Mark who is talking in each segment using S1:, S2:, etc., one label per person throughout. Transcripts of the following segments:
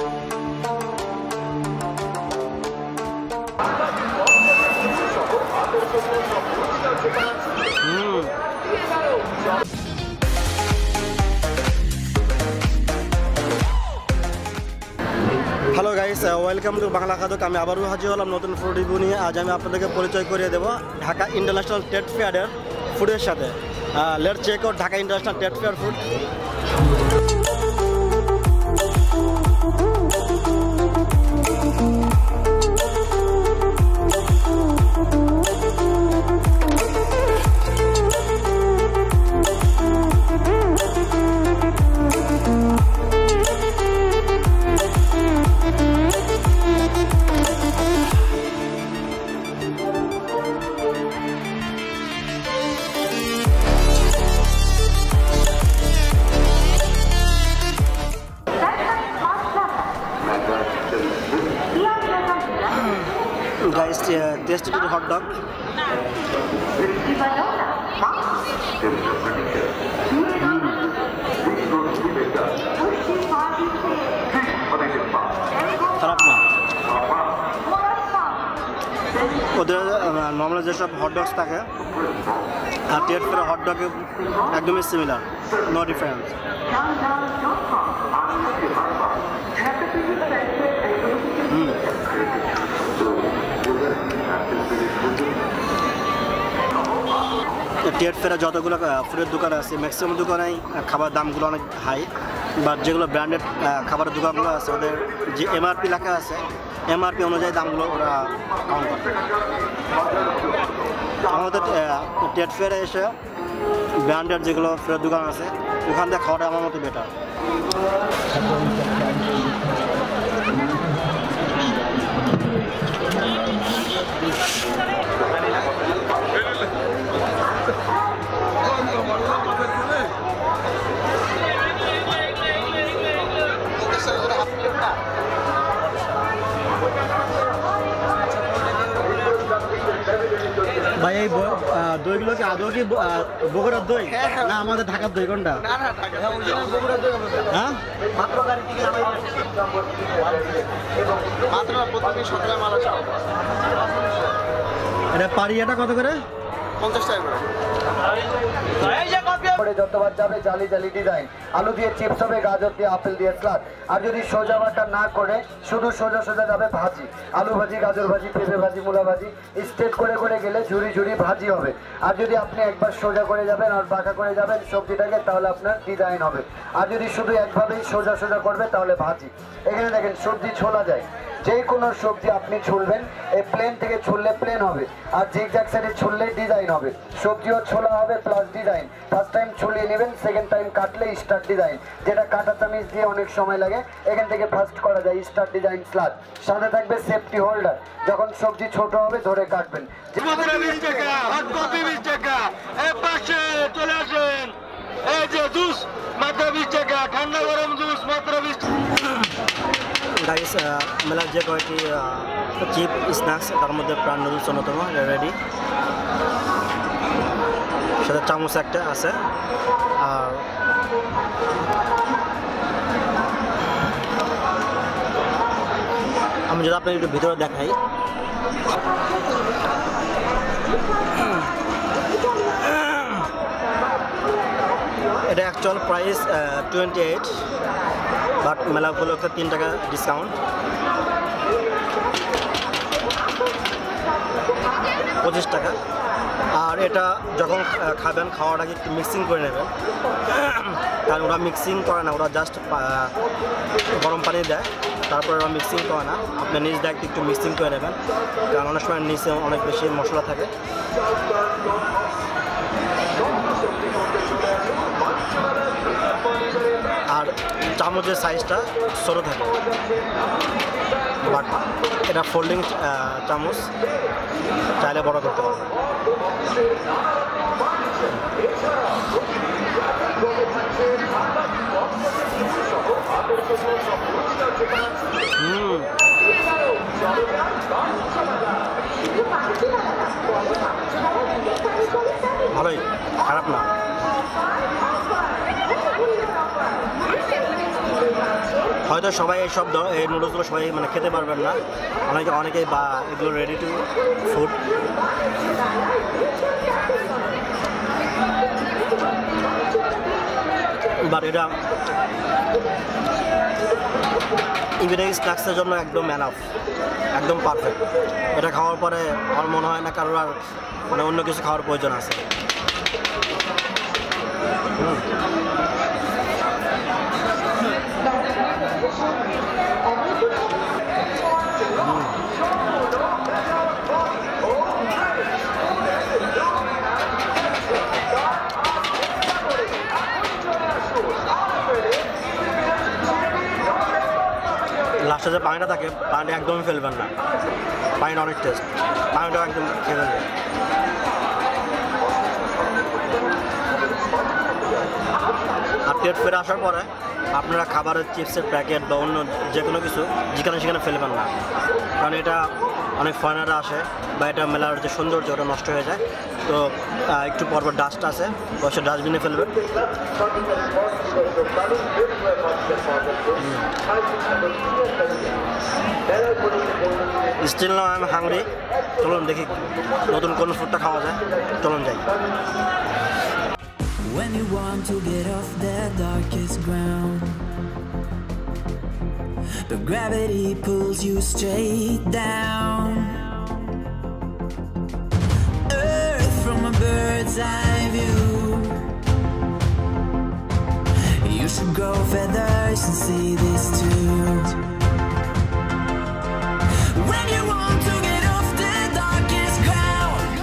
S1: Hello guys, welcome to Bangla Khadok. আমি আবারও হাজির হলাম নতুন ফুড রিভিউ নিয়ে। আজ আমি আপনাদেরকে পরিচয় করিয়ে দেবো ঢাকা ইন্টারন্যাশনাল ট্রেড ফেয়ারের ফুডের সাথে। Let's check out Dhaka international trade fair food. Guys, tasted the hot dog. খারাপ না। ওদের নর্মাল যেসব হট ডগস থাকে আর ট্রেড ফেয়ারের হট ডগে একদমই সিমিলার, নো ডিফারেন্স। ট্রেড ফেয়ারে যতগুলো ফুডের দোকান আছে ম্যাক্সিমাম দোকানেই খাবার দামগুলো অনেক হাই, বাট যেগুলো ব্র্যান্ডেড খাবারের দোকানগুলো আছে ওদের যে এমআরপি লেখা আছে এমআরপি অনুযায়ী দামগুলো ওরা কাউন্ট করে। আমাদের ট্রেড ফেয়ারে এসে ব্র্যান্ডেড যেগুলো ফুডের দোকান আছে ওখান থেকে খাওয়াটা আমার মতো বেটার। ভাই এই দইগুলো কি আদৌ কি বগুড়ার দই না আমাদের ঢাকার দই? কোনটা? হ্যাঁ, মাত্র গাড়ি থেকে মাত্র প্রতিদিন সকালে মাল আসে। এটা পাড়িয়াটা কত করে? 50 টাকা করে।
S2: যতবার যাবে জালি জালি ডিজাইন, আলু দিয়ে চিপস হবে, গাজর দিয়ে আপেল দিয়ে স্লাদ। আর যদি সোজা বাটা না করে শুধু সোজা সোজা যাবে ভাজি, আলু ভাজি, গাজর ভাজি, পেঁপে ভাজি, মূলা ভাজি, স্ট্রেট করে করে গেলে ঝুরি ঝুরি ভাজি হবে। আর যদি আপনি একবার সোজা করে যাবেন আর বাঁকা করে যাবেন সবজিটাকে তাহলে আপনার ডিজাইন হবে। আর যদি শুধু একভাবেই সোজা সোজা করবে তাহলে ভাজি। এখানে দেখেন সবজি ছোলা যায়, যে কোনো সবজি আপনি ছুলবেন এই প্লেন থেকে ছুললে প্লেন হবে, আর জিগজ্যাগ সাইডে ছুললে ডিজাইন হবে। সবজিও ছোলা হবে প্লাস ডিজাইন। ফার্স্ট টাইম ছুলিয়ে নেবেন, সেকেন্ড টাইম কাটলে স্টার ডিজাইন, যেটা কাটা চামিচ দিয়ে অনেক সময় লাগে, এখান থেকে ফার্স্ট করা যায় স্টার ডিজাইন স্লাদ। সাথে থাকবে সেফটি হোল্ডার, যখন সবজি ছোট হবে ধরে কাটবেন।
S1: গাইস, মেলার যে কয়েকটি চিপ স্ন্যাক্স তার মধ্যে প্রাণ নুডলস অন্যতম, রেডি, সাথে চামচ একটা আছে। আর আমি যদি আপনাকে একটু ভিতরে দেখাই, এটা অ্যাকচুয়াল প্রাইস 28, বাট মেলা উপলক্ষে 3 টাকা ডিসকাউন্ট, 25 টাকা। আর এটা যখন খাবেন খাওয়ার আগে একটু মিক্সিং করে নেবেন, কারণ ওরা মিক্সিং করে না, ওরা জাস্ট গরম পানি দেয়, তারপরে ওরা মিক্সিং করে না। আপনি নিজ দায়িত্বে একটু মিক্সিং করে নেবেন, কারণ অনেক সময় নিচে অনেক বেশি মশলা থাকে। আর চামচের সাইজটা ছোট থাকে, বাট এটা ফোল্ডিং চামচ, চাইলে বড় করতে পারবে। ভালোই, খারাপ না। হয়তো সবাই এই নুডলসগুলো সবাই মানে খেতে পারবেন না, অনেকেই বা এগুলো রেডি টু ফুড। বাট এটা ইভিনিং স্ন্যাক্সের জন্য একদম ম্যানফ, একদম পারফেক্ট। এটা খাওয়ার পরে আমার মনে হয় না কারোর আর মানে অন্য কিছু খাওয়ার প্রয়োজন আছে। লাস্টে যে পানিটা থাকে, পানিটা একদমই ফেলবেন না, পানিটা অনেক টেস্ট, পানিটা একদম খেয়ে ফেলবেন। আর পেট ফেরে আসার পরে আপনারা খাবারের চিপসের প্যাকেট বা অন্য যে কোনো কিছু যেখানে সেখানে ফেলবেন না, কারণ এটা অনেক ফরেনাররা আসে বা এটা মেলার যে সৌন্দর্য ওটা নষ্ট হয়ে যায়। তো একটু পরপর ডাস্ট আছে, অবশ্যই ডাস্টবিনে ফেলবেন। Still now I am hungry. চলুন দেখি নতুন কোন ফুডটা খাওয়া যায়, চলুন যাই।
S3: When you want to get off the darkest ground, but gravity pulls you straight down. Earth from a bird's eye view. You should grow feathers and see this too. When you want to get off the darkest ground,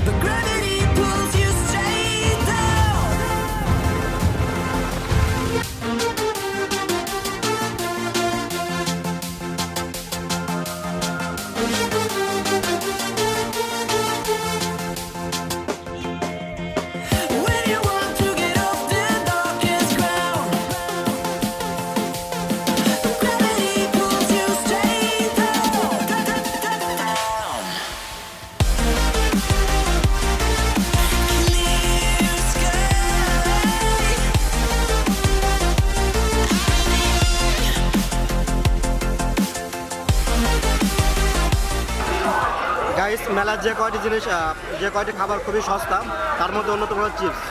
S3: but gravity pulls you straight down. When you want to get off the darkest ground, but gravity pulls you straight down. Clear sky.
S1: Guys, মেলার যে কয়টি জিনিস যে কয়টি খাবার খুবই সস্তা, তার মধ্যে অন্যতম হলো চিপস।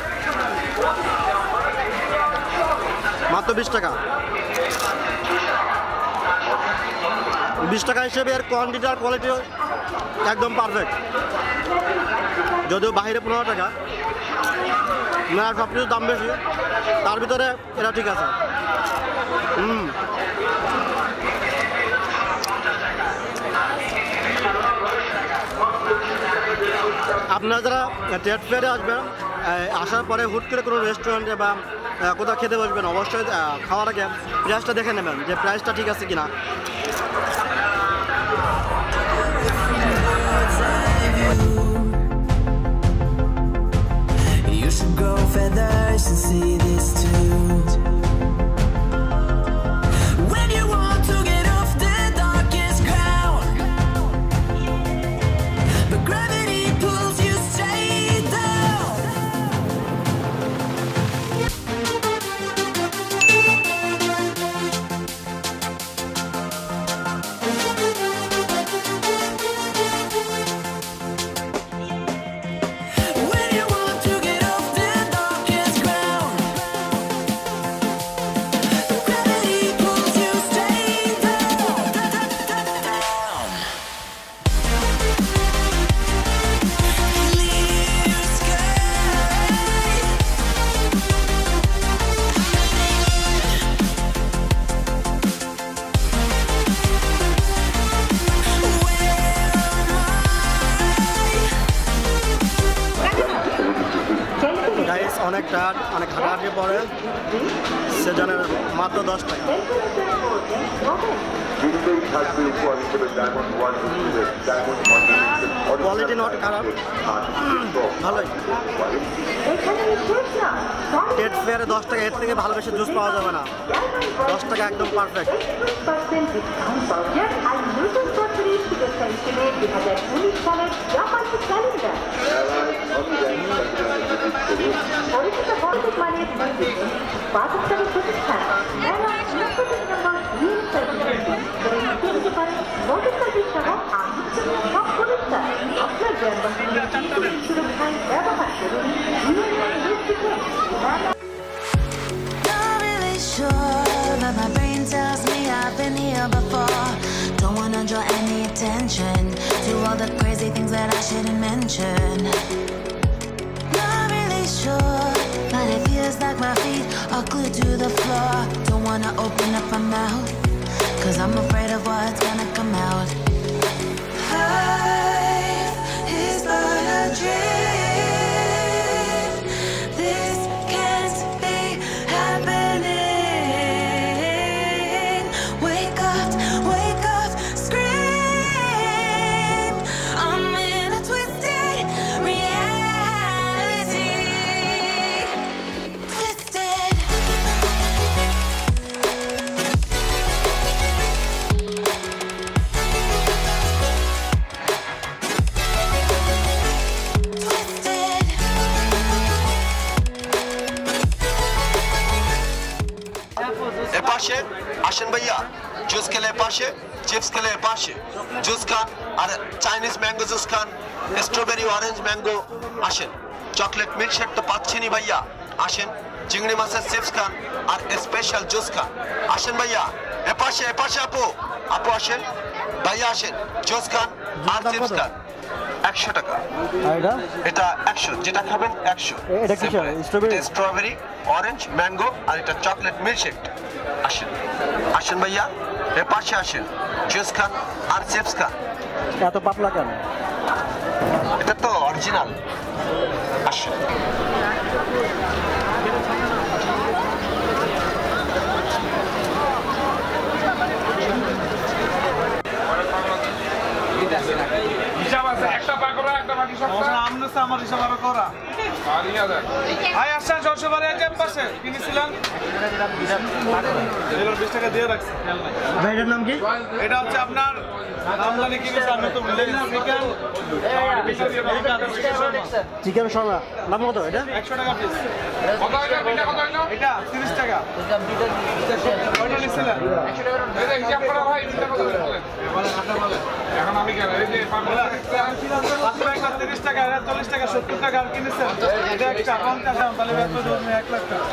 S1: মাত্র 20 টাকা। 20 টাকা হিসেবে এর কোয়ান্টিটি আর কোয়ালিটি একদম পারফেক্ট। যদিও বাইরে 15 টাকা, মেলার সব কিছুর দাম বেশি, তার ভিতরে এটা ঠিক আছে। আপনারা যারা ট্রেড ফেয়ারে আসবেন, আসার পরে হুট করে কোনো রেস্টুরেন্টে বা কোথাও খেতে বসবেন, অবশ্যই খাওয়ার আগে প্রাইসটা দেখে নেবেন যে প্রাইসটা ঠিক আছে কিনা।
S3: You should grow feathers and see this too. When you want to get off the darkest ground, but gravity pulls you straight down. When you want to get off the darkest ground, but gravity pulls you straight down. Clear sky.
S1: Guys, অনেক হাঁটাহাঁটি পরে সেজনের মাত্র 10 টাকা। Quality not খারাপ, ভালোই। Trade ফেয়ারে 10 টাকা, এর থেকে ভালো বেশি জুস পাওয়া যাবে না। 10 টাকা একদম পারফেক্ট।
S4: সালের জাপানি ক্যালেন্ডার পরিচিত ভৌতিক মানের বাজারচারী প্রতিষ্ঠান সব প্রতিষ্ঠান আপনার যানবাহনের সুরক্ষায় ব্যবহার করুন।
S3: Not really sure, but my brain tells me I've been here before. Don't wanna draw any attention to all the crazy things that I shouldn't mention. Not really sure, but it feels like my feet are glued to the floor. Don't wanna open up my mouth, 'cause I'm afraid of what's gonna come out. Life is but a dream. This can't be happening. Wake up, scream. I'm in a twisted reality. Twisted. Twisted.
S5: এপাশে আসেন ভাইয়া, juice খেলে এপাশে, chips খেলে এপাশে, juice খান আর Chinese mango juice খান, strawberry orange mango আসেন, chocolate milkshake তো পাচ্ছেনই ভাইয়া, আসেন চিংড়ি মাছের চিপস খান আর স্পেশাল জুস খান, আসেন ভাইয়া এপাশে এপাশে, আপু আপু আসেন ভাইয়া, আসেন জুস খান আর চিপস খান। 100 টাকা
S1: আর এটা
S5: এটা 100, যেটা খাবেন 100।
S1: এটা কিসের? স্ট্রবেরি?
S5: এটা স্ট্রবেরি অরেঞ্জ ম্যাঙ্গো আর এটা চকলেট মিল্কশেক। আসেন আসেন ভাইয়া এ পাশে আসেন, জুস খান আর চিপস খান।
S1: এত পাতলা কেন?
S5: এটা তো অরিজিনাল। আসেন
S6: হিসাব আছে, একটা পা করা, একটা বাকি সব আমার হিসাব আরো করা। ভাই আসছেন শ্বশুর বাড়ি আছে পাশে, কিনেছিলাম 20 টাকা দিয়ে রাখছি।
S1: ভাই এটার নাম কি?
S6: এটা হচ্ছে আপনার আমদানি কিনেছি, আমি তো ভুলে গেছি।
S1: চিকেন শর্মা নাম কত এটা?
S6: 100 টাকা পিস। এটা 30 টাকা। কয়টা নিছিলেন? এখন আমি কেন এই যে 30 টাকা, 40 টাকা, 70 টাকা আর কিনেছেন, এটা একটা 50 দাম, তাহলে 1 লাখ টাকা।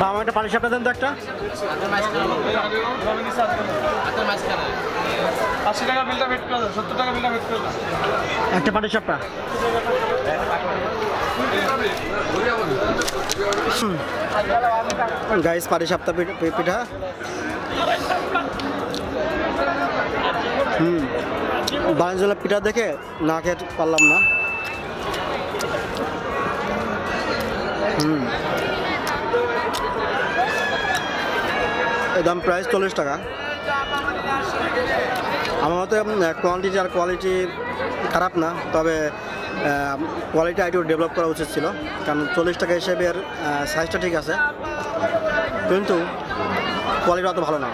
S1: বা আমার একটা পানি সাপটা দেন তো একটা।
S6: 80 টাকা বিলটা ভেট করে দাও, 70 টাকা বিলটা ভেট করে দাও।
S1: একটা পানি সাপটা। গাইস পাটি সাপটা পিঠা। বাণিজ্য পিঠা দেখে না খেতে পারলাম না। এর দাম প্রাইস 40 টাকা। আমার মতে কোয়ান্টিটি আর কোয়ালিটি খারাপ না, তবে কোয়ালিটি একটু ডেভেলপ করা উচিত ছিল, কারণ 40 টাকা হিসেবে এর সাইজটা ঠিক আছে, কিন্তু কোয়ালিটি অত ভালো না।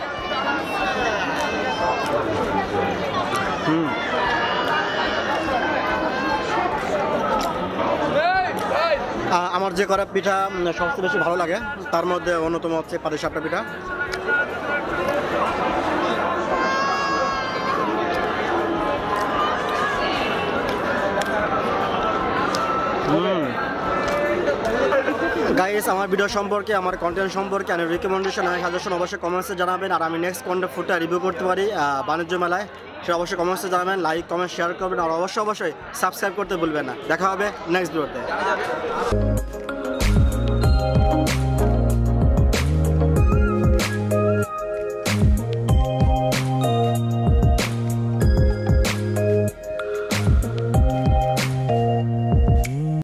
S1: আমার যে করা পিঠা সবচেয়ে বেশি ভালো লাগে, তার মধ্যে অন্যতম হচ্ছে পাটিসাপটা পিঠা। গাইস আমার ভিডিও সম্পর্কে, আমার কন্টেন্ট সম্পর্কে আমি রিকমেন্ডেশন আর সাজেশন অবশ্যই কমেন্টসে জানাবেন, আর আমি নেক্সট কোনটা ফুডটা রিভিউ করতে পারি বাণিজ্য মেলায় সেটা অবশ্যই কমেন্টসে জানাবেন, লাইক কমেন্ট শেয়ার করবেন, আর অবশ্যই সাবস্ক্রাইব করতে ভুলবেন না। দেখা হবে নেক্সট ভিডিওতে।